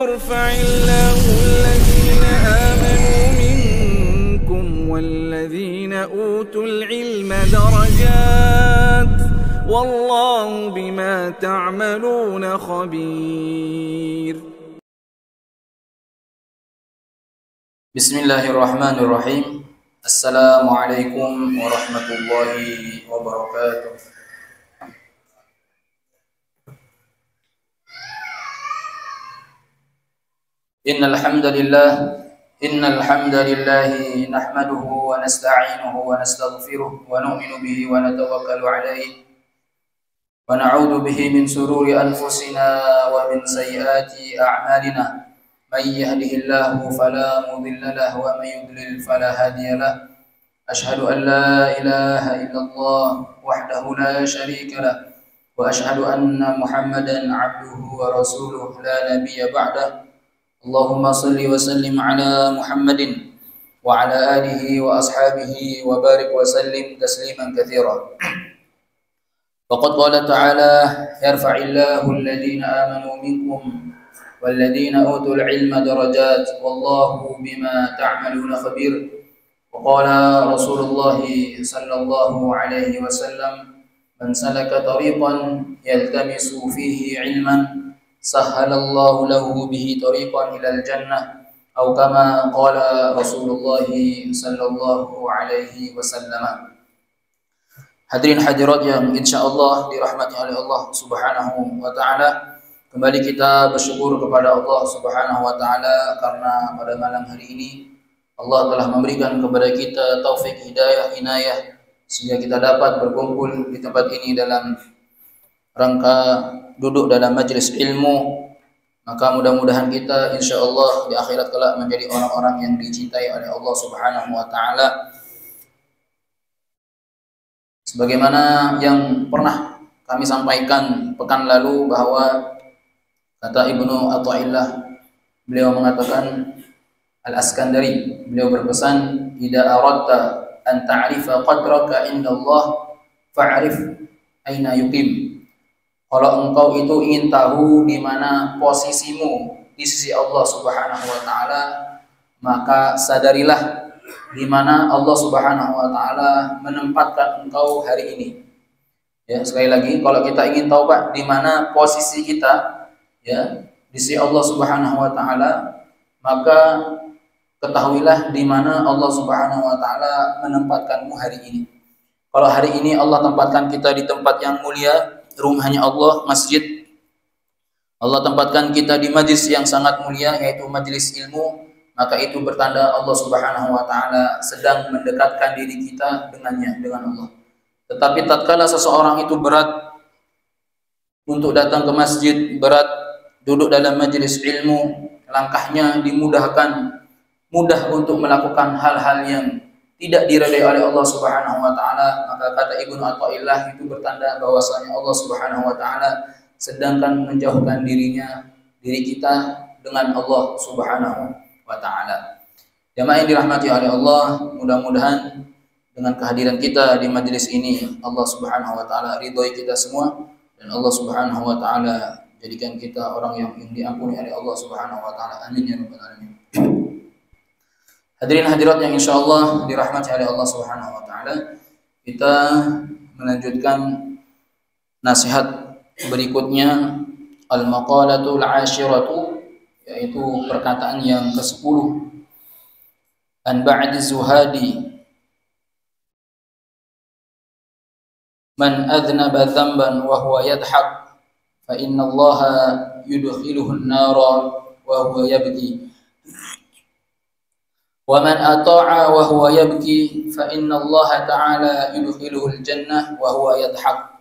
يرفع الله الذين آمنوا منكم والذين أوتوا العلم درجات والله بما تعملون خبير. بسم الله الرحمن الرحيم. السلام عليكم ورحمة الله وبركاته. إن الحمد لله نحمده ونستعينه ونستغفره ونؤمن به ونتوكل عليه ونعوذ به من شرور أنفسنا ومن سيئات أعمالنا. من يهده الله فلا مضل له ومن يضلل فلا هادي له. أشهد أن لا إله إلا الله وحده لا شريك له وأشهد أن محمدا عبده ورسوله لا نبي بعده. اللهم صل وسلم على محمد وعلى آله وأصحابه وبارك وسلم تسليما كثيرا. وقد قال تعالى: يرفع الله الذين آمنوا منكم والذين أوتوا العلم درجات والله بما تعملون خبير. وقال رسول الله صلى الله عليه وسلم: من سلك طريقا يلتمس فيه علما سهل الله له به طريقا إلى الجنة أو كما قال رسول الله صلى الله عليه وسلم. Hadirin hadirat yang insyaallah dirahmati oleh Allah Subhanahu wa taala. Kembali kita bersyukur kepada Allah Subhanahu wa taala karena pada malam hari ini Allah telah memberikan kepada kita taufik, hidayah, inayah sehingga kita dapat berkumpul di tempat ini dalam rangka duduk dalam majelis ilmu. Maka mudah-mudahan kita insyaallah di akhirat kelak menjadi orang-orang yang dicintai oleh Allah Subhanahu wa taala. Sebagaimana yang pernah kami sampaikan pekan lalu bahwa kata Ibnu Athaillah, beliau mengatakan Al-Askandari, beliau berpesan, "Idza aradta an ta'rifa qadraka indallah fa'rif aina yuqim." Kalau engkau itu ingin tahu di mana posisimu di sisi Allah Subhanahu wa taala, maka sadarilah di mana Allah Subhanahu wa taala menempatkan engkau hari ini. Ya, sekali lagi, kalau kita ingin tahu Pak di mana posisi kita ya di sisi Allah Subhanahu wa taala, maka ketahuilah di mana Allah Subhanahu wa taala menempatkanmu hari ini. Kalau hari ini Allah tempatkan kita di tempat yang mulia, rumahnya Allah, masjid. Allah tempatkan kita di majlis yang sangat mulia, yaitu majlis ilmu, maka itu bertanda Allah Subhanahu wa taala sedang mendekatkan diri kita dengannya, dengan Allah. Tetapi tatkala seseorang itu berat untuk datang ke masjid, berat duduk dalam majlis ilmu, langkahnya dimudahkan, mudah untuk melakukan hal-hal yang tidak diridai oleh Allah Subhanahu wa taala, maka kata Ibnu Athaillah itu bertanda bahwasanya Allah Subhanahu wa taala sedangkan menjauhkan diri kita dengan Allah Subhanahu wa taala. Jamaah yang dirahmati oleh Allah, mudah-mudahan dengan kehadiran kita di majelis ini Allah Subhanahu wa taala ridhoi kita semua dan Allah Subhanahu wa taala jadikan kita orang yang diampuni oleh Allah Subhanahu wa taala. Amin ya rabbal alamin. Hadirin hadirat yang insyaallah dirahmati oleh Allah Subhanahu wa taala, kita melanjutkan nasihat berikutnya, al-maqalatul 'ashiratu, yaitu perkataan yang ke-10. An ba'di zuhadi man adhnaba dhanban wa huwa yadhhak fa inna Allaha yudkhiluhu an-nara wa huwa yabki. Wa man ata'a wa huwa yabki fa inna Allah ta'ala yudkhiluhu al-jannah wa huwa yadhhak.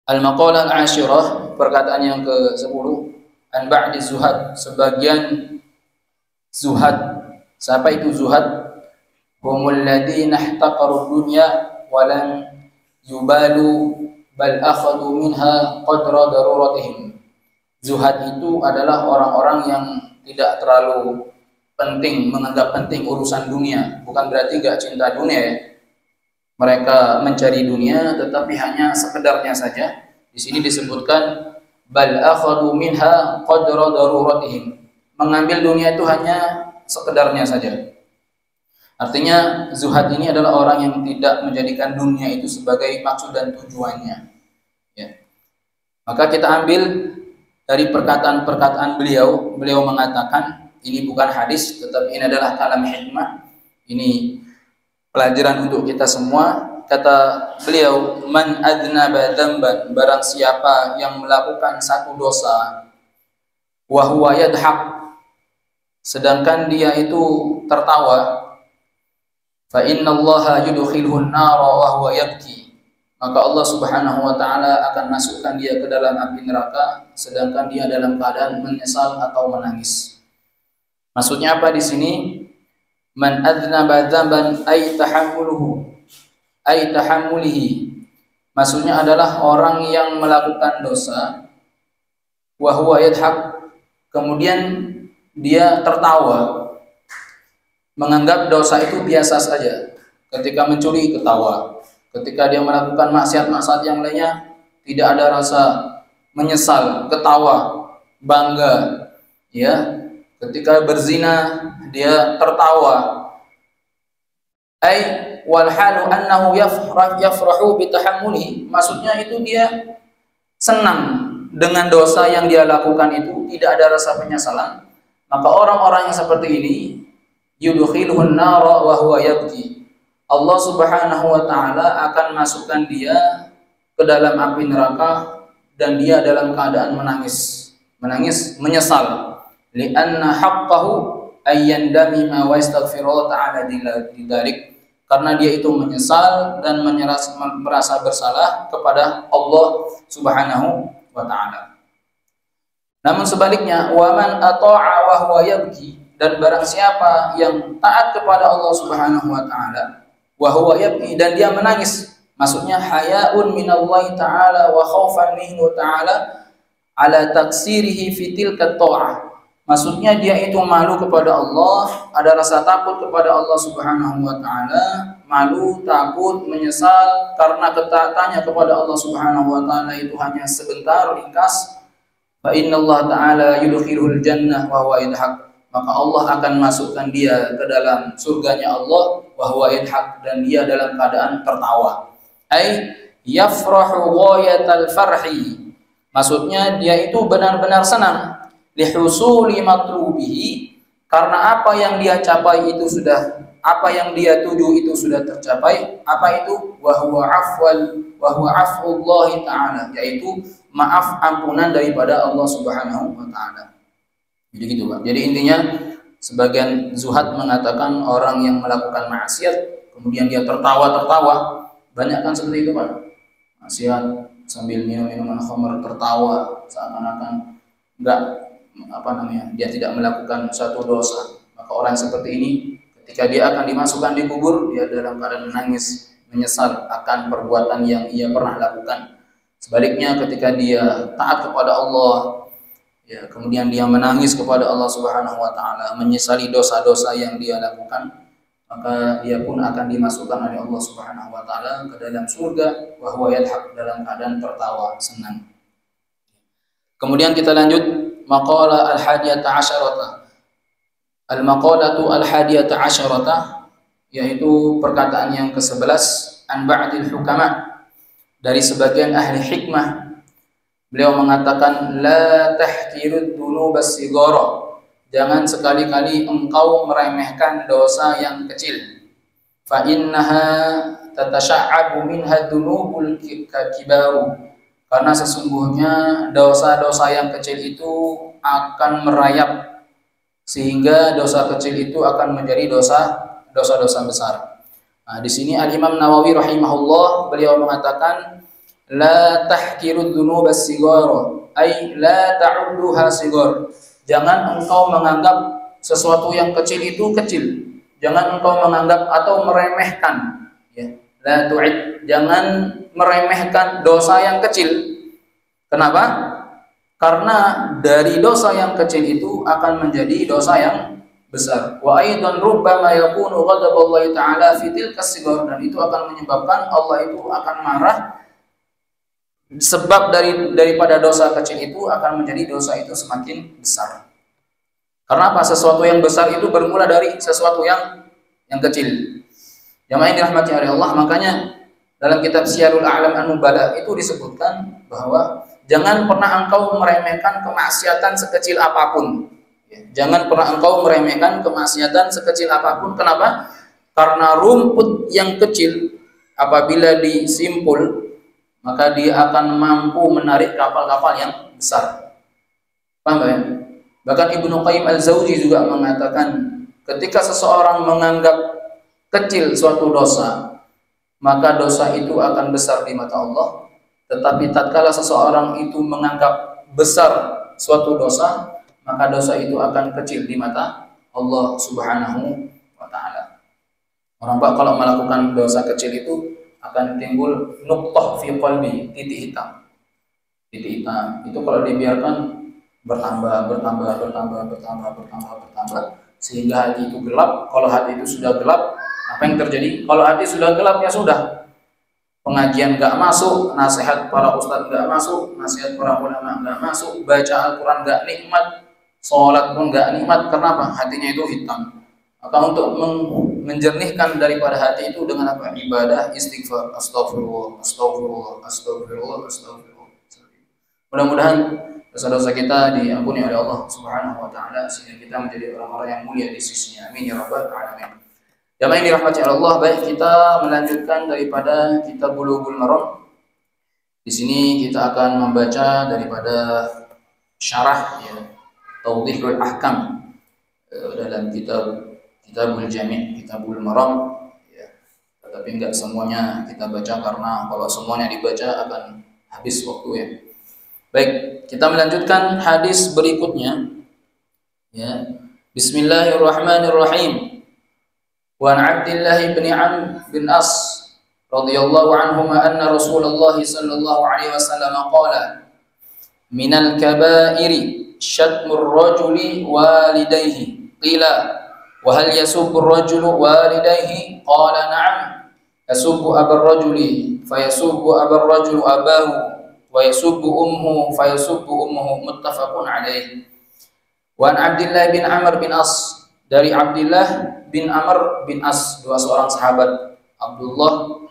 Al-maqalah al-ashirah, perkataan yang ke-10, an ba'di zuhad, sebagian zuhad. Siapa itu zuhad? Humul ladzina ihtaqaru dunya wa lam yubalu bal akhadhu minha qadra daruratihim. Zuhad itu adalah orang-orang yang tidak terlalu menganggap penting urusan dunia. Bukan berarti gak cinta dunia ya. Mereka mencari dunia tetapi hanya sekedarnya saja. Di sini disebutkan bal akhadhu minha qadra daruratihim. Mengambil dunia itu hanya sekedarnya saja. Artinya zuhad ini adalah orang yang tidak menjadikan dunia itu sebagai maksud dan tujuannya. Ya. Maka kita ambil dari perkataan-perkataan beliau. Beliau mengatakan, ini bukan hadis, tetapi ini adalah kalam hikmah. Ini pelajaran untuk kita semua. Kata beliau, man adnaba dzamban, barang siapa yang melakukan satu dosa, wa huwa yadhak, sedangkan dia itu tertawa, fa innallaha yudkhilhun nara wa huwa yabki, maka Allah Subhanahu wa taala akan masukkan dia ke dalam api neraka sedangkan dia dalam keadaan menyesal atau menangis. Maksudnya apa di sini? Man adnaba dzamban ay tahammulihi. Maksudnya adalah orang yang melakukan dosa wa huwa yadhak, kemudian dia tertawa, menganggap dosa itu biasa saja. Ketika mencuri ketawa, ketika dia melakukan maksiat-maksiat yang lainnya tidak ada rasa menyesal, ketawa, bangga, ya. Ketika berzina dia tertawa. Ai wal halu annahu yafrahu bi tahammuli, maksudnya itu dia senang dengan dosa yang dia lakukan itu, tidak ada rasa penyesalan. Maka orang-orang yang seperti ini yudkhilhun nara wa huwa yabki, Allah Subhanahu wa taala akan masukkan dia ke dalam api neraka dan dia dalam keadaan menangis, menyesal. Li'anna haqqahu ayyandamima wa yastaghfiru ta'ala didarik, karena dia itu menyesal dan merasa bersalah kepada Allah Subhanahu wa taala. Namun sebaliknya, waman ata'a wa huwa yabki, dan barang siapa yang taat kepada Allah Subhanahu wa taala wa huwa yabki, dan dia menangis, maksudnya hayaun minallahi taala wa khaufan minhu taala ala taksirihi fi tilka ta'ah. Maksudnya dia itu malu kepada Allah, ada rasa takut kepada Allah Subhanahu wa taala, malu, takut, menyesal karena ketaatannya kepada Allah Subhanahu wa taala itu hanya sebentar, ringkas. Fa innallaha ta'ala yudkhilul jannah wa huwa yadhak, maka Allah akan masukkan dia ke dalam surganya Allah wa huwa yadhak, dan dia dalam keadaan tertawa. Ai yafrahu ghayatal farhi, maksudnya dia itu benar-benar senang, lihusuli matlubihi, karena apa yang dia capai itu sudah, apa yang dia tuju itu sudah tercapai. Apa itu? Wa huwa afwullahi ta'ala, yaitu maaf, ampunan daripada Allah Subhanahu wa taala. Jadi gitu, Pak. Jadi intinya sebagian zuhad mengatakan orang yang melakukan maksiat kemudian dia tertawa, banyak kan seperti itu, Pak. Maksiat sambil minum minuman khamr, tertawa seakan-akan dia tidak melakukan satu dosa. Maka orang seperti ini ketika dia akan dimasukkan di kubur, dia dalam keadaan menangis, menyesal akan perbuatan yang ia pernah lakukan. Sebaliknya ketika dia taat kepada Allah, ya, kemudian dia menangis kepada Allah Subhanahu wa taala, menyesali dosa-dosa yang dia lakukan, maka dia pun akan dimasukkan oleh Allah Subhanahu wa taala ke dalam surga wa huwa yadhak, dalam keadaan tertawa, senang. Kemudian kita lanjut maqala al-hadiyata asyarata. Al-maqalatu al-hadiyata asyarata, yaitu perkataan yang ke-11, an ba'dil hukama, dari sebagian ahli hikmah. Beliau mengatakan, la tahkirud dzunubas sigara, jangan sekali-kali engkau meremehkan dosa yang kecil. Fa innaha tatasha'abu minha dzunubul kibaru, karena sesungguhnya dosa-dosa yang kecil itu akan merayap sehingga dosa kecil itu akan menjadi dosa-dosa besar. Nah, di sini Al-Imam Nawawi rahimahullah beliau mengatakan, la tahkirud dzunubas sigara, ay la ta'udduha sigar. Jangan engkau menganggap sesuatu yang kecil itu kecil. Jangan engkau menganggap atau meremehkan, ya. La tu'id, jangan meremehkan dosa yang kecil. Kenapa? Karena dari dosa yang kecil itu akan menjadi dosa yang besar. Wa aidan rubbama yakunu ghadaballahi ta'ala fi tilka sigar, dan itu akan menyebabkan Allah itu akan marah sebab daripada dosa kecil itu akan menjadi dosa itu semakin besar. Karena apa? Sesuatu yang besar itu bermula dari sesuatu yang kecil. Jamaah yang dirahmati oleh Allah, makanya dalam kitab Syiarul A'lam An-Nubala itu disebutkan bahwa jangan pernah engkau meremehkan kemaksiatan sekecil apapun. Jangan pernah engkau meremehkan kemaksiatan sekecil apapun. Kenapa? Karena rumput yang kecil apabila disimpul, maka dia akan mampu menarik kapal-kapal yang besar. Paham ya? Bahkan Ibnu Qayyim Al-Jauzi juga mengatakan, ketika seseorang menganggap kecil suatu dosa, maka dosa itu akan besar di mata Allah. Tetapi tatkala seseorang itu menganggap besar suatu dosa, maka dosa itu akan kecil di mata Allah Subhanahu wa Ta'ala. Orang kalau melakukan dosa kecil itu akan timbul nuqtah fi qalbi, titik hitam. Titik hitam itu kalau dibiarkan bertambah sehingga hati itu gelap. Kalau hati itu sudah gelap, apa yang terjadi? Kalau hati sudah gelap, ya sudah. Pengajian enggak masuk, nasihat para ustadz enggak masuk, nasihat para ulama enggak masuk, baca Al-Qur'an enggak nikmat, salat pun enggak nikmat. Kenapa? Hatinya itu hitam. Maka untuk menjernihkan daripada hati itu dengan apa? Ibadah, istighfar, astagfirullah. Mudah-mudahan dosa-dosa kita diampuni oleh Allah Subhanahu wa Ta'ala, sehingga kita menjadi orang-orang yang mulia di sisinya. Amin ya rabbal alamin. Jamaah yang dirahmati Allah, baik, kita melanjutkan daripada kitab Bulughul Maram. Di sini kita akan membaca daripada syarah ya, Tawdihul Ahkam dalam Kitabul Jami', Kitabul Maram ya. Tetapi enggak semuanya kita baca, karena kalau semuanya dibaca akan habis waktu ya. Baik, kita melanjutkan hadis berikutnya ya. Bismillahirrahmanirrahim. Wa an Abdullah bin Amr bin As radhiyallahu anhuma anna Rasulullah sallallahu alaihi wasallam qala minal kaba'iri syatmur rajuli walidayhi qila wa hal yasubbu ar-rajulu walidayhi qala na'am yasubbu abar rajuli fayasubbu abar rajulu abahu wa yasubbu ummuhu fayasubbu ummuhu, muttafaqun alaih. Wa an Abdullah bin Amr bin As, dari Abdullah bin Amr bin As, dua seorang sahabat, Abdullah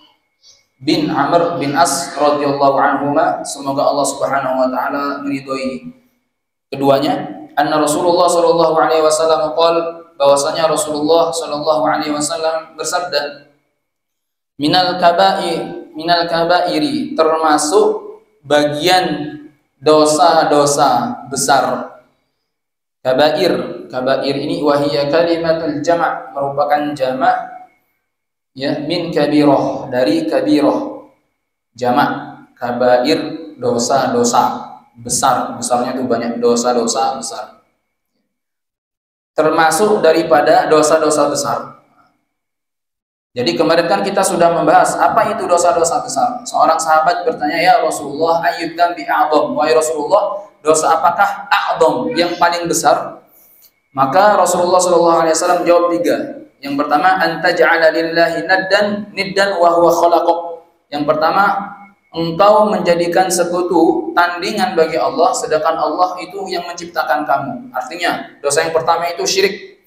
bin Amr bin As radhiyallahu anhuma, semoga Allah Subhanahu wa taala meridhoi keduanya, anna Rasulullah sallallahu alaihi wasallam qala, bahwasanya Rasulullah sallallahu alaihi wasallam bersabda, minal kabairi, termasuk bagian dosa-dosa besar. Kabair ini wahiyya kalimatul jama', merupakan jama' ya, min kabirah, dari kabirah. Jama' kabair, dosa-dosa besar, besarnya itu banyak, dosa-dosa besar. Termasuk daripada dosa-dosa besar. Jadi kemarin kan kita sudah membahas apa itu dosa-dosa besar. Seorang sahabat bertanya, ya Rasulullah, ayyud dzambi a'dzam? Wahai Rasulullah, dosa apakah a'dzam, yang paling besar? Maka Rasulullah SAW jawab tiga. Yang pertama, anta ja'ala lillahi niddan wa huwa khalaqak. Yang pertama, engkau menjadikan sekutu, tandingan bagi Allah, sedangkan Allah itu yang menciptakan kamu. Artinya, dosa yang pertama itu syirik.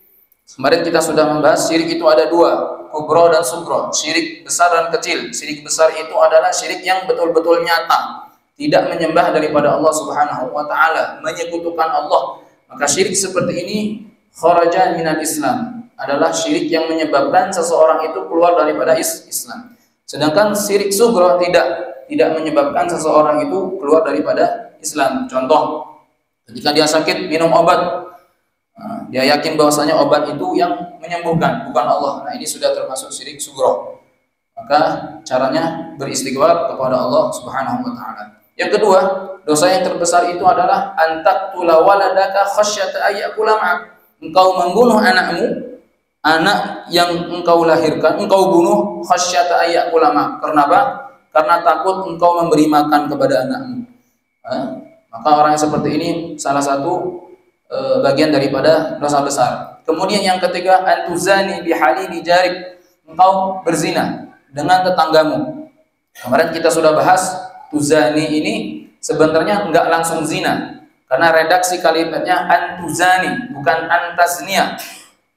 Kemarin kita sudah membahas syirik itu ada dua, kubro dan sugro, syirik besar dan kecil. Syirik besar itu adalah syirik yang betul-betul nyata, tidak menyembah daripada Allah Subhanahu wa Ta'ala, menyekutukan Allah. Maka syirik seperti ini kharaja minal Islam, adalah syirik yang menyebabkan seseorang itu keluar daripada Islam. Sedangkan syirik sugro tidak menyebabkan seseorang itu keluar daripada Islam. Contoh, ketika dia sakit minum obat, dia yakin bahwasanya obat itu yang menyembuhkan, bukan Allah. Nah, ini sudah termasuk syirik sugro. Maka caranya beristighfar kepada Allah Subhanahu wa Ta'ala. Yang kedua, dosa yang terbesar itu adalah antaqtula waladaka khasyata ayyakula ma'ak. Engkau membunuh anakmu, anak yang engkau lahirkan, engkau bunuh khasyata ayyakula ma'ak. Karena apa? Karena takut engkau memberi makan kepada anakmu. Maka orang yang seperti ini salah satu bagian daripada dosa besar. Kemudian yang ketiga, antuzani bihalili jarik, engkau berzina dengan tetanggamu. Kemarin kita sudah bahas tuzani ini sebenarnya enggak langsung zina. Karena redaksi kalimatnya antuzani, bukan antaznia.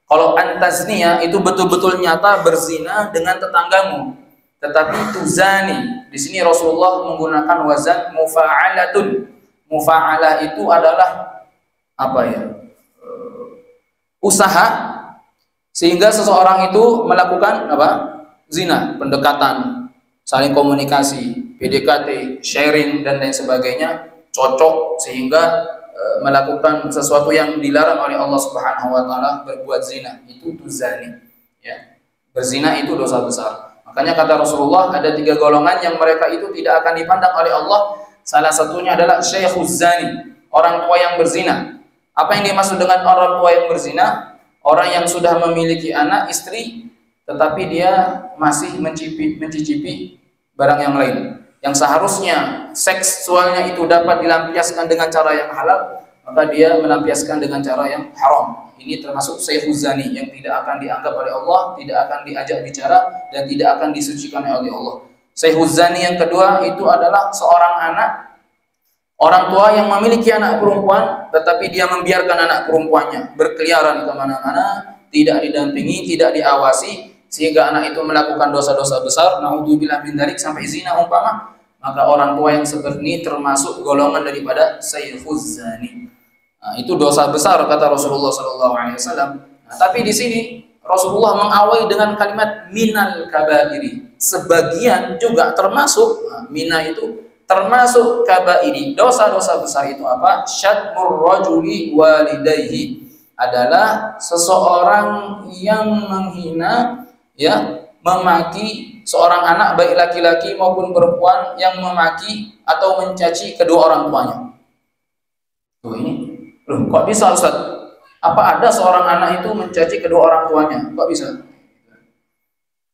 Kalau antaznia itu betul-betul nyata berzina dengan tetanggamu. Tetapi tuzani, di sini Rasulullah menggunakan wazan mufa'alatun. Mufa'alah itu adalah apa ya? Usaha sehingga seseorang itu melakukan apa? Zina, pendekatan, saling komunikasi, PDKT, sharing dan lain sebagainya, cocok sehingga melakukan sesuatu yang dilarang oleh Allah Subhanahu wa taala, berbuat zina, itu tuzani, ya. Berzina itu dosa besar. Makanya kata Rasulullah ada 3 golongan yang mereka itu tidak akan dipandang oleh Allah. Salah satunya adalah syekhuz zani, orang tua yang berzina. Apa yang dimaksud dengan orang tua yang berzina? Orang yang sudah memiliki anak, istri, tetapi dia masih mencicipi barang yang lain. Yang seharusnya seksualnya itu dapat dilampiaskan dengan cara yang halal, maka dia melampiaskan dengan cara yang haram. Ini termasuk syekhuz zani yang tidak akan dianggap oleh Allah, tidak akan diajak bicara, dan tidak akan disucikan oleh Allah. Syekhuz zani yang kedua itu adalah seorang anak, orang tua yang memiliki anak perempuan, tetapi dia membiarkan anak perempuannya berkeliaran kemana-mana, tidak didampingi, tidak diawasi, sehingga anak itu melakukan dosa-dosa besar, naudzubillah min dzalik, sampai zina umpama. Maka orang tua yang seperti ini termasuk golongan daripada syekhuz zani. Nah, itu dosa besar kata Rasulullah SAW. Nah, tapi di sini Rasulullah mengawali dengan kalimat minal kabairi. Sebagian juga termasuk, mina itu termasuk kabairi. Dosa-dosa besar itu apa? Syatmur rajuli walidayhi, adalah seseorang yang menghina, ya, memaki seorang anak baik laki-laki maupun perempuan, yang memaki atau mencaci kedua orang tuanya. Tuh ini, loh, kok bisa Ustaz? Apa ada seorang anak itu mencaci kedua orang tuanya? Kok bisa?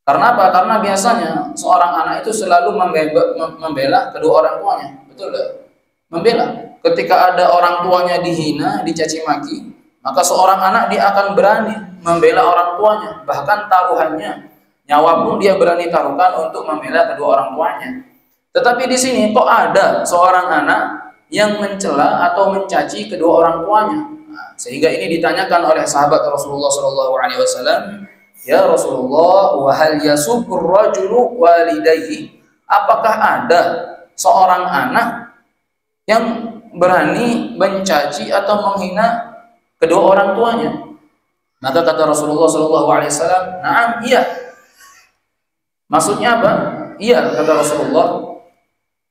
Karena apa? Karena biasanya seorang anak itu selalu membela kedua orang tuanya. Betul enggak? Membela. Ketika ada orang tuanya dihina, dicaci maki, maka seorang anak dia akan berani membela orang tuanya. Bahkan taruhannya, nyawa pun dia berani taruhkan untuk membela kedua orang tuanya. Tetapi di sini kok ada seorang anak yang mencela atau mencaci kedua orang tuanya? Nah, sehingga ini ditanyakan oleh sahabat Rasulullah SAW, ya Rasulullah, wa hal yasubbur rajulu walidayhi? Apakah ada seorang anak yang berani mencaci atau menghina kedua orang tuanya? Maka kata Rasulullah SAW, "Na'am, iya." Maksudnya apa? Iya, kata Rasulullah.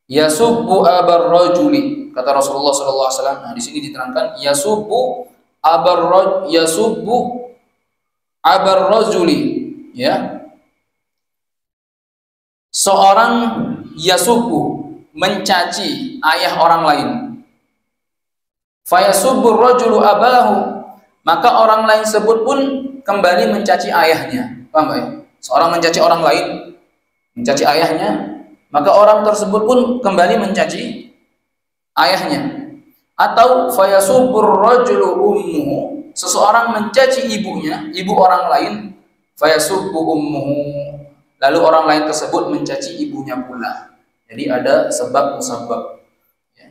Yasubbu abar rajuli, kata Rasulullah SAW. Nah, di sini diterangkan yasubbu abar rajuli, ya. Seorang yasubbu, mencaci ayah orang lain. Fayasubbu rajulu abahu, maka orang lain sebut pun kembali mencaci ayahnya. Paham ya? Seorang mencaci orang lain, mencaci ayahnya, maka orang tersebut pun kembali mencaci ayahnya. Atau fayasubbur rajulu ummuhu, seseorang mencaci ibunya, ibu orang lain, fayasubbu ummuhu, lalu orang lain tersebut mencaci ibunya pula. Jadi ada sebab musabab, ya.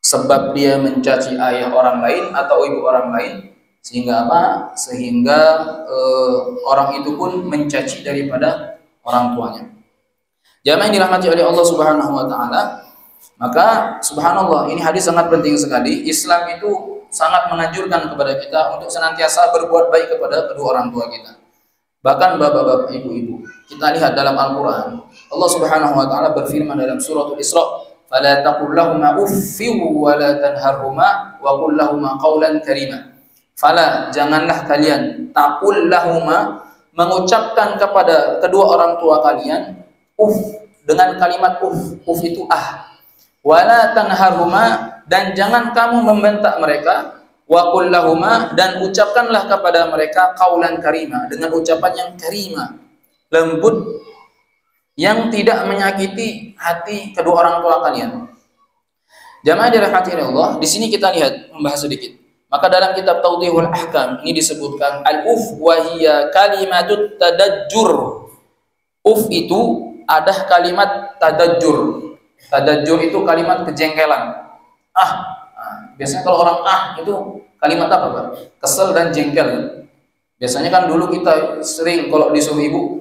Sebab dia mencaci ayah orang lain atau ibu orang lain, sehingga apa? Sehingga orang itu pun mencaci daripada orang tuanya. Jamaah yang dirahmati oleh Allah Subhanahu wa taala, maka subhanallah, ini hadis sangat penting sekali. Islam itu sangat menganjurkan kepada kita untuk senantiasa berbuat baik kepada kedua orang tua kita. Bahkan bapak-bapak, ibu-ibu, kita lihat dalam Al-Qur'an, Allah Subhanahu wa taala berfirman dalam suratul Isra, "Fala taqul lahumā uffin wa la tanharhumā wa qul lahumā qawlan karīmā." Fala, janganlah kalian, taqul lahumā, mengucapkan kepada kedua orang tua kalian, dengan kalimat itu wala tanharhuma, dan jangan kamu membentak mereka, wa qul lahuma, dan ucapkanlah kepada mereka qaulan karima, dengan ucapan yang karima, lembut, yang tidak menyakiti hati kedua orang tua kalian. Jamaah dirahmati Allah, di sini kita lihat, membahas sedikit. Maka dalam kitab Tawdihul Ahkam ini disebutkan al-uf wa hiya kalimatut tadajjur. Uf itu ada kalimat tadajjur. Tadajjur itu kalimat kejengkelan. Biasanya kalau orang itu kalimat apa, Pak? Kesel dan jengkel. Biasanya kan dulu kita sering kalau disuruh ibu,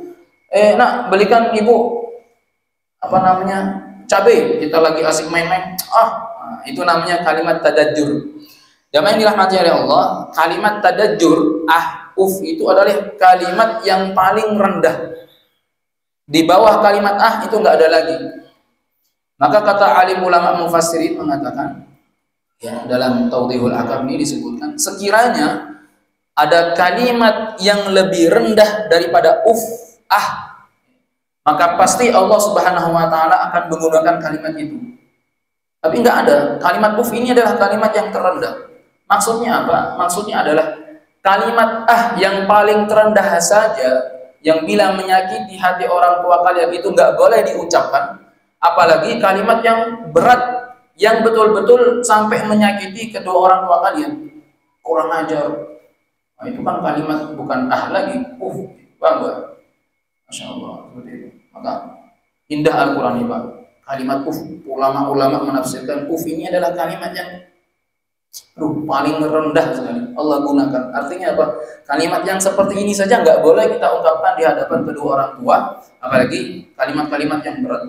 nak belikan ibu cabai, kita lagi asik main-main. Itu namanya kalimat tadajjur. Jamaah yang dirahmati oleh Allah, kalimat tadajjur, itu adalah kalimat yang paling rendah. Di bawah kalimat itu enggak ada lagi. Maka kata alim ulama mufassirin mengatakan, ya, dalam Tawdihul Ahkam ini disebutkan, sekiranya ada kalimat yang lebih rendah daripada maka pasti Allah Subhanahu wa taala akan menggunakan kalimat itu. Tapi enggak ada. Kalimat ini adalah kalimat yang terendah. Maksudnya apa? Maksudnya adalah kalimat yang paling terendah saja, yang bila menyakiti hati orang tua kalian itu enggak boleh diucapkan, apalagi kalimat yang berat, yang betul-betul sampai menyakiti kedua orang tua kalian. Kurang ajar. Itu kan kalimat bukan lagi, paham gak? Masya Allah, seperti itu. Maka indah Al-Quran ini, Pak. Kalimat ulama-ulama menafsirkan ini adalah kalimat yang paling rendah sekali Allah gunakan. Artinya apa? Kalimat yang seperti ini saja nggak boleh kita ungkapkan di hadapan kedua orang tua, apalagi kalimat-kalimat yang berat.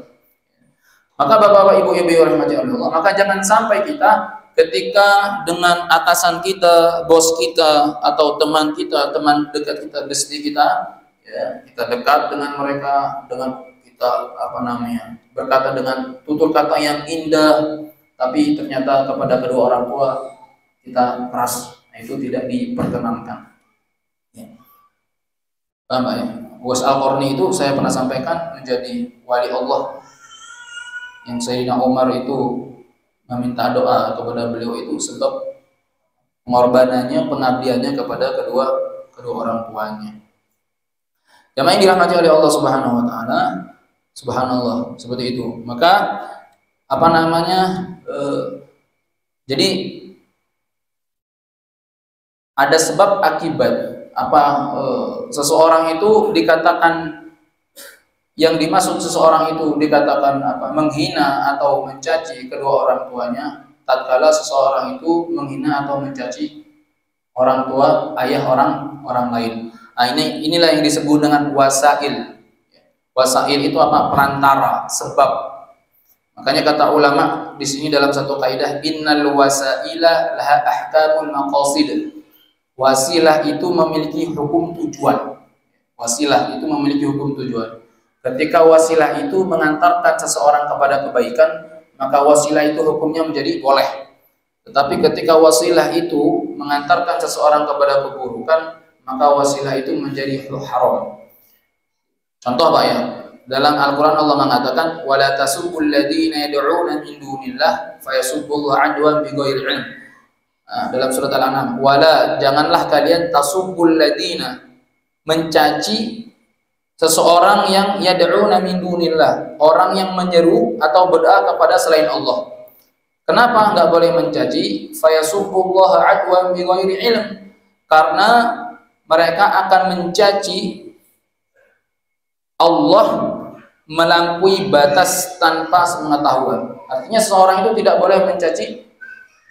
Maka bapak-bapak, ibu-ibu yang dirahmati Allah, maka jangan sampai kita ketika dengan atasan kita, bos kita, atau teman kita, teman dekat kita, bestie kita, ya, kita dekat dengan mereka, dengan kita berkata dengan tutur kata yang indah, tapi ternyata kepada kedua orang tua kita keras. Itu tidak diperkenankan. Ya. Paham ya? Uwais Al-Qarni itu saya pernah sampaikan menjadi wali Allah, yang Sayyidina Umar itu meminta doa kepada beliau itu sebab pengorbanannya, pengabdiannya kepada kedua orang tuanya. Jamaah yang dirahmati oleh Allah Subhanahu wa taala, subhanallah, seperti itu. Maka jadi ada sebab akibat seseorang itu dikatakan, yang dimaksud seseorang itu dikatakan menghina atau mencaci kedua orang tuanya tatkala seseorang itu menghina atau mencaci orang tua ayah orang lain. Inilah yang disebut dengan wasail. Wasail itu perantara, sebab. Makanya kata ulama di sini dalam satu kaidah, innal wasaila laha ahkamul maqasid. Wasilah itu memiliki hukum tujuan. Wasilah itu memiliki hukum tujuan. Ketika wasilah itu mengantarkan seseorang kepada kebaikan, maka wasilah itu hukumnya menjadi boleh. Tetapi ketika wasilah itu mengantarkan seseorang kepada keburukan, maka wasilah itu menjadi haram. Contoh Pak ya, dalam Al-Quran Allah mengatakan, wala tasubbul ladzina yad'una min dunillah fayasubbullaha adwan bighairi ilm. Dalam surat Al-An'am, wala, janganlah kalian tasubbul ladzina, mencaci seseorang yang yad'una min dunillah, orang yang menyeru atau berdoa kepada selain Allah. Kenapa enggak boleh mencaci? Fayasubbullaha adwan bighairi ilm, karena mereka akan mencaci Allah melampaui batas tanpa pengetahuan. Artinya seseorang itu tidak boleh mencaci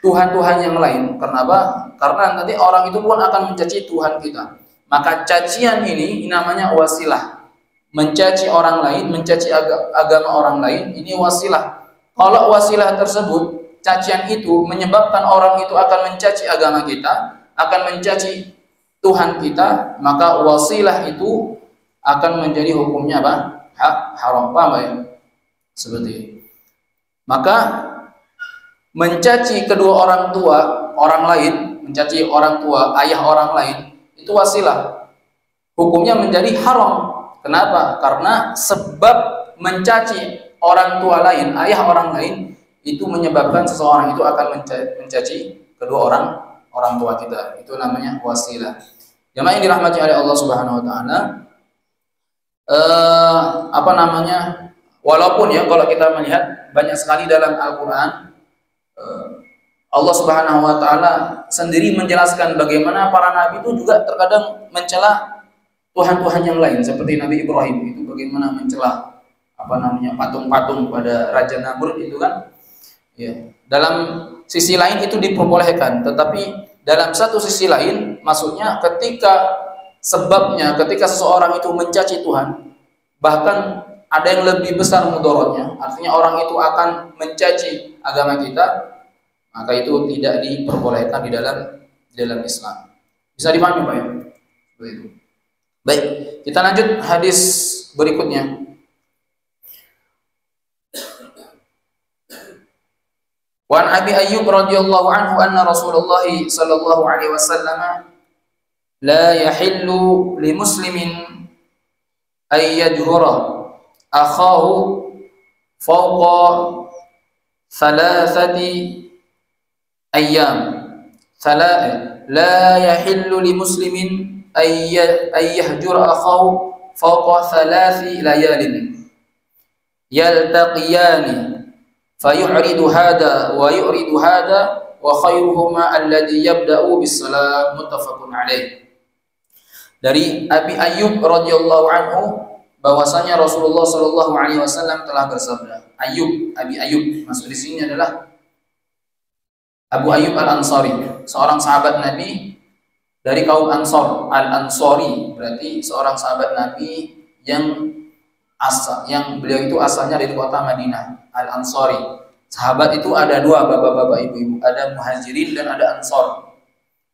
Tuhan-Tuhan yang lain. Kenapa? Karena nanti orang itu pun akan mencaci Tuhan kita. Maka cacian ini namanya wasilah. Mencaci orang lain, mencaci agama orang lain, ini wasilah. Kalau wasilah tersebut, cacian itu menyebabkan orang itu akan mencaci agama kita, akan mencaci Tuhan kita, maka wasilah itu akan menjadi hukumnya haram. Paham ya? Seperti itu. Maka mencaci kedua orang tua orang lain, mencaci orang tua ayah orang lain, itu wasilah. Hukumnya menjadi haram. Kenapa? Karena sebab mencaci orang tua lain, ayah orang lain, itu menyebabkan seseorang itu akan mencaci kedua orang tua kita. Itu namanya wasilah. Jamaah yang dirahmati oleh Allah Subhanahu wa taala, walaupun ya kalau kita melihat banyak sekali dalam Al-Qur'an Allah Subhanahu wa taala sendiri menjelaskan bagaimana para nabi itu juga terkadang mencela Tuhan-Tuhan yang lain, seperti Nabi Ibrahim itu bagaimana mencela patung-patung pada Raja Namrud itu kan. Ya. Dalam sisi lain itu diperbolehkan, tetapi dalam satu sisi lain, maksudnya ketika seseorang itu mencaci Tuhan, bahkan ada yang lebih besar mudaratnya, artinya orang itu akan mencaci agama kita, maka itu tidak diperbolehkan di dalam Islam. Bisa dipahami Pak ya? Begitu. Baik, kita lanjut hadis berikutnya. Wa an Abi Ayyub radhiyallahu anhu anna Rasulullah sallallahu alaihi wasallam la yahillu li muslimin ay yajhura akhahu fawqa thalathati ayyam. La yahillu li muslimin ay yahjura akhahu fawqa thalathi layalin yaltaqiyani fayu'ridu hada wa yu'ridu hada wa khairuhuma alladhi yabda'u bis-salam. Muttafaqun alaih. Dari Abi Ayyub radhiyallahu anhu bahwasanya Rasulullah sallallahu alaihi wasallam telah bersabda. Abi Ayyub maksud di sini adalah Abu Ayyub Al-Ansari, seorang sahabat Nabi dari kaum Ansor. Al-Ansari berarti seorang sahabat Nabi yang beliau itu asalnya dari kota Madinah. Al-Ansari. Sahabat itu ada dua, bapak-bapak, ibu-ibu. Ada Muhajirin dan ada Ansor.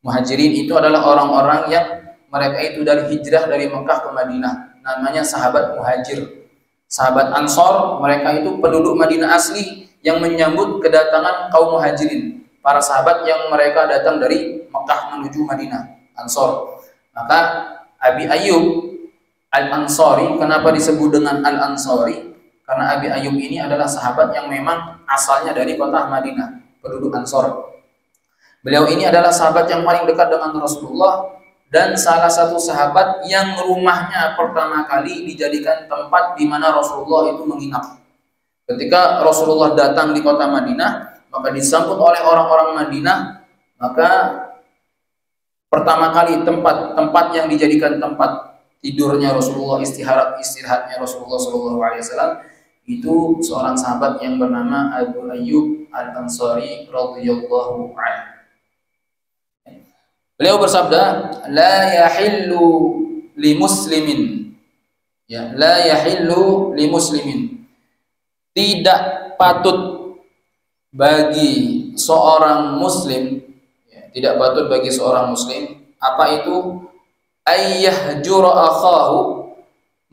Muhajirin itu adalah orang-orang yang mereka itu dari hijrah dari Mekah ke Madinah. Namanya sahabat Muhajir. Sahabat Ansor, mereka itu penduduk Madinah asli yang menyambut kedatangan kaum Muhajirin. Para sahabat yang mereka datang dari Mekah menuju Madinah. Ansor. Maka Abi Ayyub Al-Ansari, kenapa disebut dengan Al-Ansari? Karena Abi Ayyub ini adalah sahabat yang memang asalnya dari kota Madinah, penduduk Ansor. Beliau ini adalah sahabat yang paling dekat dengan Rasulullah dan salah satu sahabat yang rumahnya pertama kali dijadikan tempat di mana Rasulullah itu menginap. Ketika Rasulullah datang di kota Madinah, maka disambut oleh orang-orang Madinah, maka pertama kali tempat yang dijadikan tempat tidurnya Rasulullah, istirahatnya Rasulullah SAW itu seorang sahabat yang bernama Abu Ayyub Al-Ansari radhiyallahu anhu. Beliau bersabda, la yahillu li muslimin, ya, la yahillu li muslimin, tidak patut bagi seorang muslim, ya, tidak patut bagi seorang muslim, apa itu? Ayyahjura akhahu,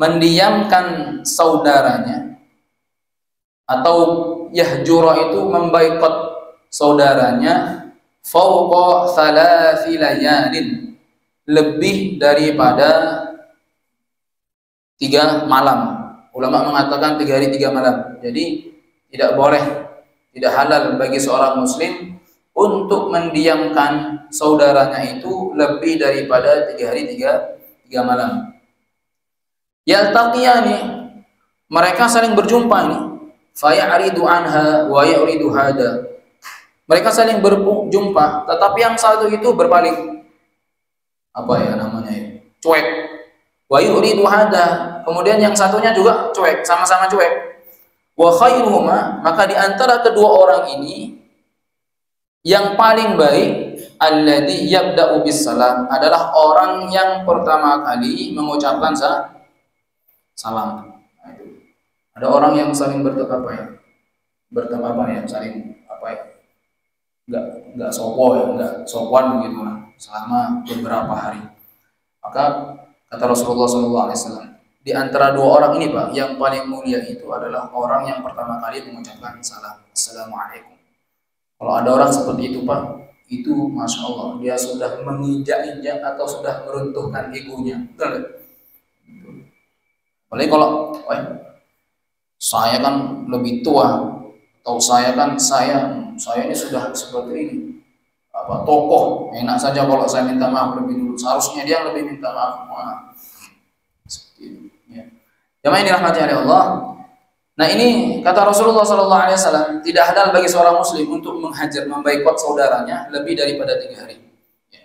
mendiamkan saudaranya, atau yahjura itu memboikot saudaranya, fawqa thalathi layalin, lebih daripada 3 malam. Ulama mengatakan 3 hari 3 malam. Jadi tidak boleh, tidak halal bagi seorang muslim untuk mendiamkan saudaranya itu lebih daripada 3 hari 3 malam. Yaltaqiyani, mereka saling berjumpa ini. Faya'ridu anha wa ya'ridu hada. Mereka saling berjumpa, tetapi yang satu itu berpaling. Apa ya namanya ya? Cuek. Wa ya'ridu hada. Kemudian yang satunya juga cuek, sama-sama cuek. Wa khairuhuma, maka di antara kedua orang ini yang paling baik alladzi yabda'u bis salam, adalah orang yang pertama kali mengucapkan salam. Ada orang yang saling bertatapan ya, saling apa ya? Enggak sopan begitu lah selama beberapa hari. Maka kata Rasulullah SAW, di antara dua orang ini Pak, yang paling mulia itu adalah orang yang pertama kali mengucapkan salam, assalamualaikum. Kalau ada orang seperti itu Pak, itu masya Allah, dia sudah menginjak-injak atau sudah meruntuhkan egonya. Betul. Apalagi kalau saya kan lebih tua, atau saya ini sudah seperti ini, apa tokoh, enak saja kalau saya minta maaf lebih dulu. Seharusnya dia lebih minta maaf. Ya. Jamaah yang dirahmati oleh Allah. Nah ini kata Rasulullah SAW, tidak halal bagi seorang muslim untuk menghajar, memboikot saudaranya lebih daripada 3 hari. Ya.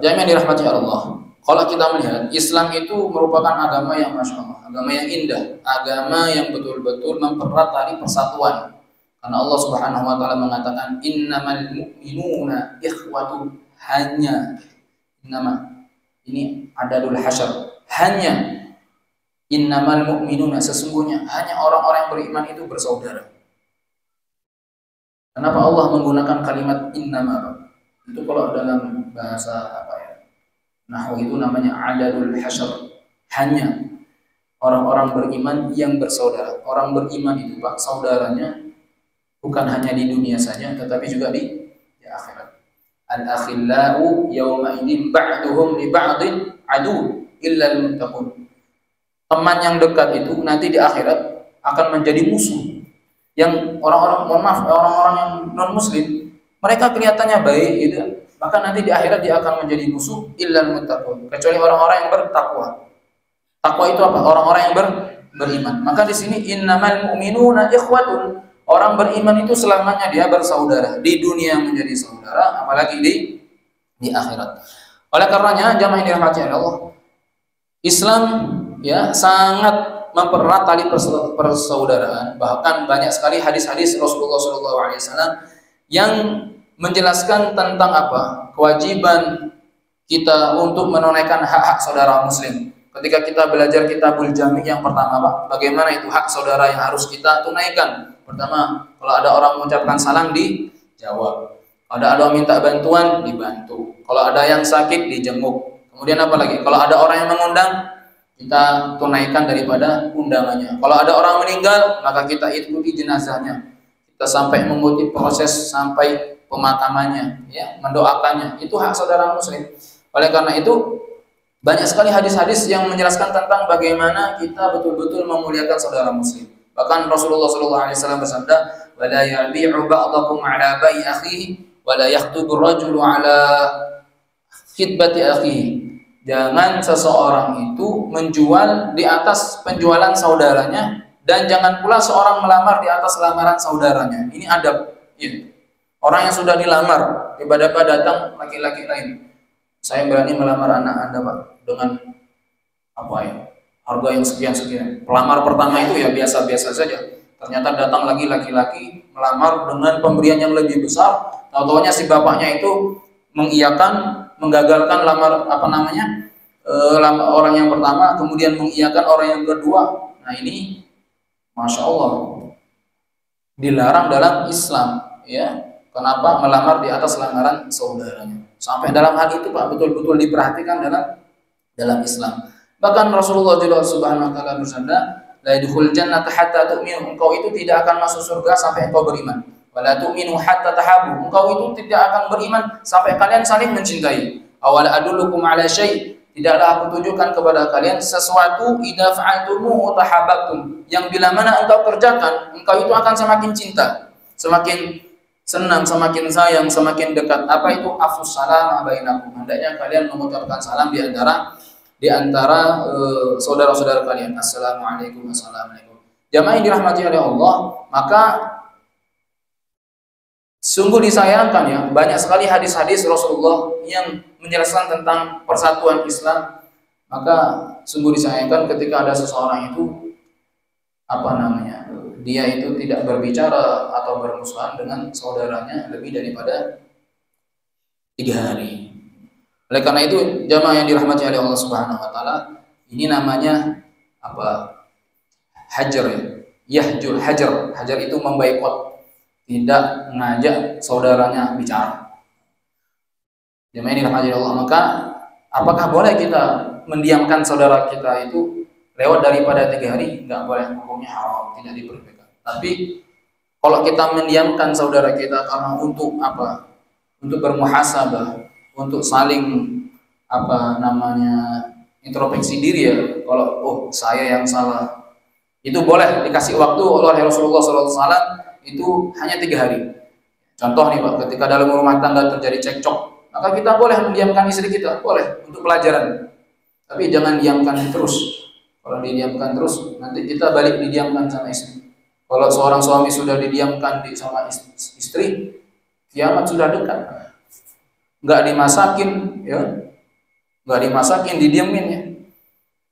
Jamaah yang dirahmati oleh Allah. Kalau kita melihat Islam itu merupakan agama yang masya Allah, agama yang indah, agama yang betul-betul mempererat tali persatuan. Karena Allah Subhanahu Wa Taala mengatakan innamal mu'minuna ikhwatu, hanya innama ini adadul hasyr, hanya innamal mu'minuna, sesungguhnya hanya orang-orang yang beriman itu bersaudara. Kenapa Allah menggunakan kalimat innama? Itu kalau dalam bahasa nahwu itu namanya adadul hasyr, hanya orang-orang beriman yang bersaudara. Orang beriman itu Pak, saudaranya bukan hanya di dunia saja, tetapi juga di akhirat. Al-akhillau yawma idzin ba'duhum li ba'din adu illa al-muttaqun. Teman yang dekat itu nanti di akhirat akan menjadi musuh. Yang orang-orang yang non muslim, mereka kelihatannya baik gitu, maka nanti di akhirat dia akan menjadi musuh illal muttaqun, kecuali orang-orang yang bertakwa. Takwa itu apa? Orang-orang yang beriman. Maka di sini innamal mu'minuna ikhwatun. Orang beriman itu selamanya dia bersaudara. Di dunia menjadi saudara, apalagi di akhirat. Oleh karenanya jamaah yang dirahmati Allah, Islam ya sangat mempererat tali persaudaraan. Bahkan banyak sekali hadis-hadis Rasulullah SAW yang menjelaskan tentang apa? Kewajiban kita untuk menunaikan hak-hak saudara muslim. Ketika kita belajar kitabul jami' yang pertama Pak, bagaimana itu hak saudara yang harus kita tunaikan? Pertama, kalau ada orang mengucapkan salam dijawab. Kalau ada orang minta bantuan dibantu. Kalau ada yang sakit dijenguk. Kemudian apa lagi? Kalau ada orang yang mengundang, kita tunaikan daripada undangannya. Kalau ada orang meninggal, maka kita ikuti jenazahnya. Kita sampai mengikuti proses sampai pemakamannya, ya, mendoakannya. Itu hak saudara muslim. Oleh karena itu, banyak sekali hadis-hadis yang menjelaskan tentang bagaimana kita betul-betul memuliakan saudara muslim. Bahkan Rasulullah SAW bersabda, "Wala yabi'u ba'dakum 'ala bai'i akhihi, wa la yakhtubu ar-rajulu 'ala khitbati akhihi." Jangan seseorang itu menjual di atas penjualan saudaranya, dan jangan pula seorang melamar di atas lamaran saudaranya. Ini adab. Ya. Orang yang sudah dilamar, tiba-tiba datang laki-laki lain. Saya berani melamar anak Anda, Pak, dengan apa ya? Harga yang sekian-sekian. Pelamar pertama itu ya biasa-biasa saja. Ternyata datang lagi laki-laki melamar dengan pemberian yang lebih besar. Tahu-tahunya si bapaknya itu mengiyakan, menggagalkan lamar orang yang pertama, kemudian mengiyakan orang yang kedua. Nah ini, masya Allah, dilarang dalam Islam, ya. Kenapa melamar di atas lamaran saudaranya? Sampai dalam hal itu Pak betul-betul diperhatikan dalam Islam. Bahkan Rasulullah Subhanahu wa taala bersabda, "La yadkhul jannata hatta tu'minu." Engkau itu tidak akan masuk surga sampai engkau beriman. "Wa la tu'minu hatta tahabbu." Engkau itu tidak akan beriman sampai kalian saling mencintai. "Awala adullukum 'ala syai'." Tidaklah aku tunjukkan kepada kalian sesuatu idza fa'altumuhu tahabbtum, yang bila mana engkau kerjakan, engkau itu akan semakin cinta, semakin senang, semakin sayang, semakin dekat. Apa itu? Afsus salam bainakum. Hendaknya kalian mengucapkan salam di antara saudara-saudara kalian. Assalamualaikum, assalamualaikum. Jamaah yang dirahmati oleh Allah, maka sungguh disayangkan ya, banyak sekali hadis-hadis Rasulullah yang menjelaskan tentang persatuan Islam. Maka sungguh disayangkan ketika ada seseorang itu dia itu tidak berbicara atau bermusuhan dengan saudaranya lebih daripada 3 hari. Oleh karena itu, jamaah yang dirahmati oleh Allah Subhanahu wa taala, ini namanya hajar ya. Yahjur, hajar. Hajar itu memboikot, tidak mengajak saudaranya bicara. Jamaah yang dirahmati oleh Allah, maka apakah boleh kita mendiamkan saudara kita itu lewat daripada 3 hari? Enggak boleh, hukumnya haram, tidak diperbolehkan. Tapi kalau kita mendiamkan saudara kita karena untuk apa? Untuk bermuhasabah, untuk saling introspeksi diri ya. Kalau saya yang salah, itu boleh dikasih waktu oleh Rasulullah SAW, itu hanya 3 hari. Contoh nih Pak, ketika dalam rumah tangga terjadi cekcok, maka kita boleh mendiamkan istri kita, boleh untuk pelajaran. Tapi jangan diamkan terus. Kalau didiamkan terus, nanti kita balik didiamkan sama istri. Kalau seorang suami sudah didiamkan sama istri, kiamat sudah dekat. Nggak dimasakin, ya, nggak dimasakin, didiemin ya.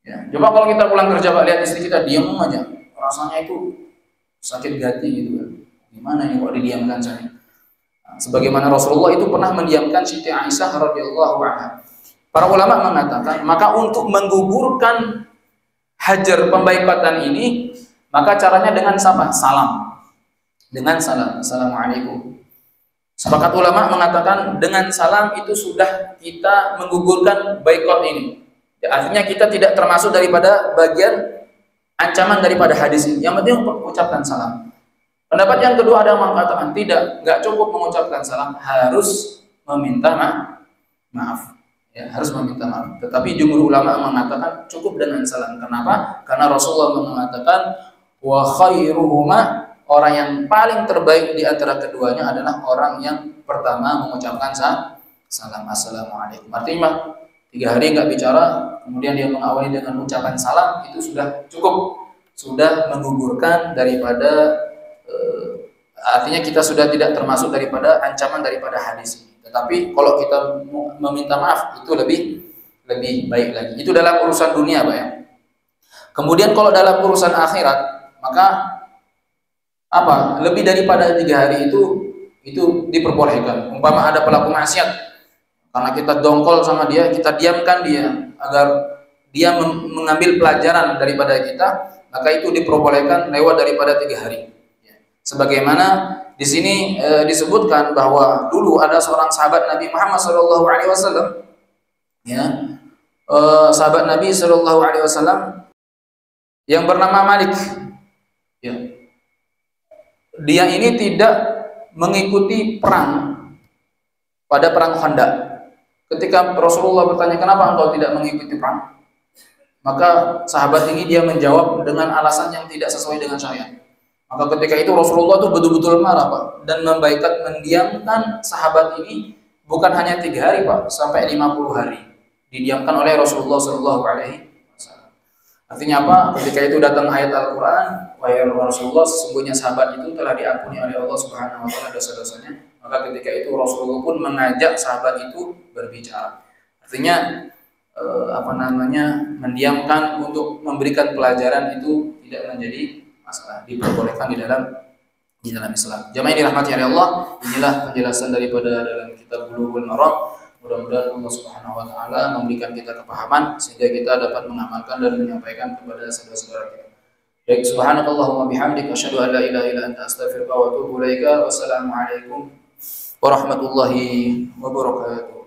Ya, coba kalau kita pulang kerja Pak, lihat istri kita diem aja, rasanya itu sakit hati gitu kan. Gimana ini kok didiamkan saya? Nah, sebagaimana Rasulullah itu pernah mendiamkan Siti Aisyah radhiyallahu anha. Para ulama mengatakan, maka untuk menggugurkan hajar pembaikatan ini, maka caranya dengan salam. Dengan salam. Assalamualaikum. Sepakat ulama mengatakan dengan salam itu sudah kita menggugurkan boikot ini. Ya, artinya kita tidak termasuk daripada bagian ancaman daripada hadis ini. Yang penting mengucapkan salam. Pendapat yang kedua ada yang mengatakan tidak, nggak cukup mengucapkan salam, harus meminta maaf. Ya, harus meminta maaf. Tetapi jumhur ulama mengatakan cukup dengan salam. Kenapa? Karena Rasulullah mengatakan wa khairuhuma, orang yang paling terbaik di antara keduanya adalah orang yang pertama mengucapkan salam, assalamualaikum. Artinya 3 hari nggak bicara, kemudian dia mengawali dengan ucapan salam, itu sudah cukup, sudah menggugurkan daripada artinya kita sudah tidak termasuk daripada ancaman daripada hadis ini. Tetapi kalau kita meminta maaf itu lebih baik lagi. Itu dalam urusan dunia, Pak ya. Kemudian kalau dalam urusan akhirat, maka apa? Lebih daripada 3 hari itu diperbolehkan. Umpama ada pelaku maksiat, karena kita dongkol sama dia, kita diamkan dia agar dia mengambil pelajaran daripada kita, maka itu diperbolehkan lewat daripada 3 hari. Sebagaimana di sini disebutkan bahwa dulu ada seorang sahabat Nabi Muhammad SAW, ya, sahabat Nabi SAW yang bernama Malik. Ya. Dia ini tidak mengikuti perang pada perang Khandaq. Ketika Rasulullah bertanya, kenapa engkau tidak mengikuti perang? Maka sahabat ini dia menjawab dengan alasan yang tidak sesuai dengan syariat. Maka ketika itu Rasulullah itu betul-betul marah, Pak, dan mendiamkan sahabat ini bukan hanya 3 hari, Pak, sampai 50 hari didiamkan oleh Rasulullah SAW. Artinya apa? Ketika itu datang ayat Al-Quran, wahai Rasulullah, sesungguhnya sahabat itu telah diampuni oleh Allah Subhanahu Wa Taala dosa-dosanya. Maka ketika itu Rasulullah pun mengajak sahabat itu berbicara. Artinya mendiamkan untuk memberikan pelajaran itu tidak menjadi masalah, diperbolehkan di dalam Islam. Jamaah yang dirahmati oleh Allah, inilah penjelasan daripada dalam kitab Bulughul Maram. Mudah-mudahan Allah Subhanahu wa taala memberikan kita kepahaman sehingga kita dapat mengamalkan dan menyampaikan kepada saudara-saudara kita. Baik, subhanakallahumma bihamdika asyhadu an la ilaha illa anta astaghfiruka wa atubu ilaika. Wassalamualaikum warahmatullahi wabarakatuh.